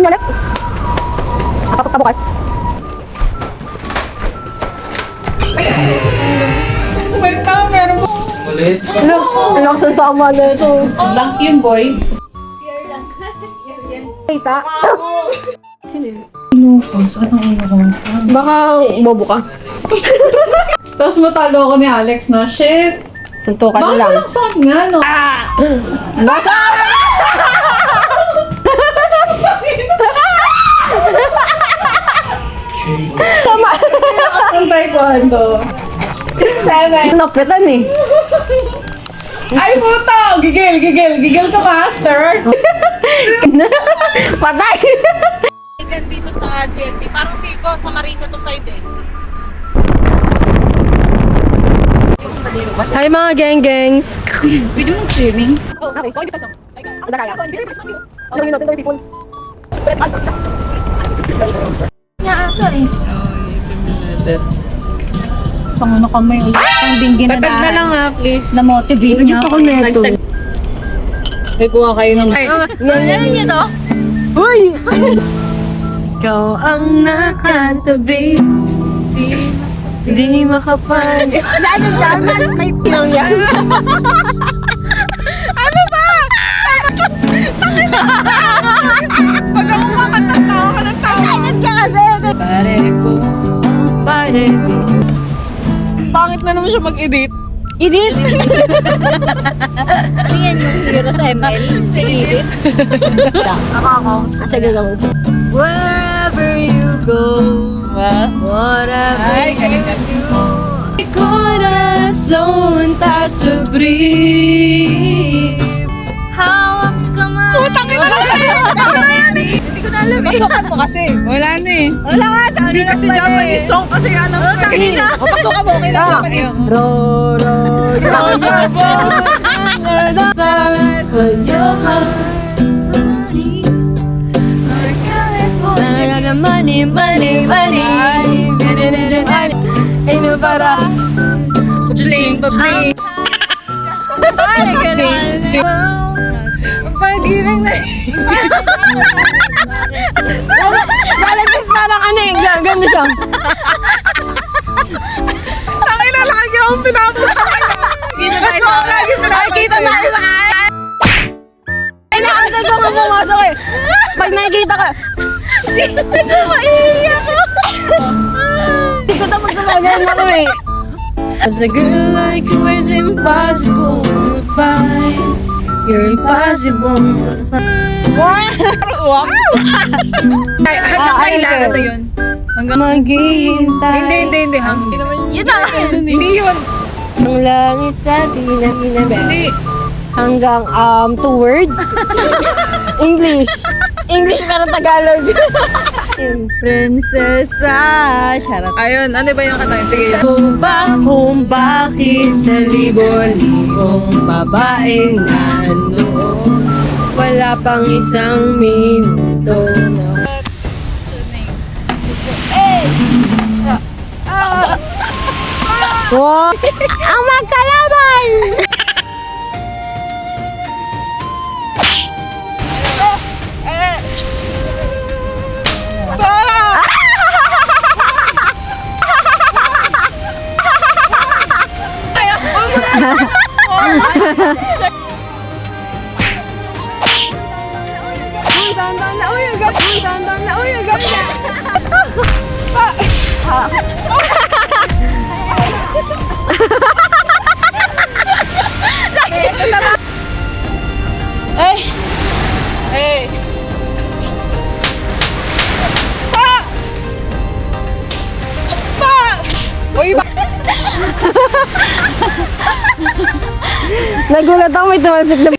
ulit. Nakapabukas. Wait pa, meron po. Ulit. Ano kasi tama na ito? Lang yun, boy. Kita. Sino yun? Saan ang ino ko? Baka bobo ka. Tapos matalo ako ni Alex na, shit. Suntukan Bakit lang. walang sound nga, no? Basa! Tama. Ang taekwondo. 7. Napitan eh. Ay, puto! Gigil, gigil. Gigil ka, master. Patay! Dito sa GLT. Parang feel ko sa Marino to side eh. Hi mga geng-gengs! We doing swimming? Okay, so this is Ang sakaya. Ano yun natin, people? Panguno kamay ulit. Ang dinggin na Patag na lang ha, please. na-motivate niya. Gusto ko neto. May kuha kayo ng... Ganyan niyo to? Uy! Ikaw ang nakatabi. Di makapan. Daan, may pinang yan. Ano ba? Pag ako makanta, tawa ka ng tawa. Excited ka kasi. Pare ko. Pangit na naman siya mag-edit. Edit! Ano yan yung hero sa ML? Si Edith? Sige lang. Wherever you go, whatever you do, corazón está sobre. Hawak ka man. Putang ina na Hindi ko na alam eh. Pasukan mo kasi. Wala na eh. Wala ka, sabi Hindi kasi Japanese song kasi alam ko. Tangina. O pasukan mo, okay lang Japanese. Ro, ro, ro, ro, stars for your heart. Sana na money. Ain't no para. Puting, puting. Pag-ibig na. Sa Alexis parang ano eh, ganda siya. Tangina, lagi akong pinapunta ka na. Kita na ito. Lagi Nakikita na sa ay, nakakita ko nga pumasok eh. Pag nakikita ka, hindi ko maiiyak ako. Hindi ko tapos gumagano ako eh. As a girl like you is impossible to find. You're impossible to find. Wow! Hanggang kailangan na yun. Hanggang... Maghihintay. Hindi. Yun na! Hindi yun. Ang langit sa tinang Hindi. hanggang 2 words. English pero Tagalog. Prinsesa, charot. Ayun, ano ba yung kanta? Sige. Kung bakit sa libo-libong babaeng nandoon, wala pang isang minuto na. Wow! Ang magkalaban! Nagulat ako, may tumasik na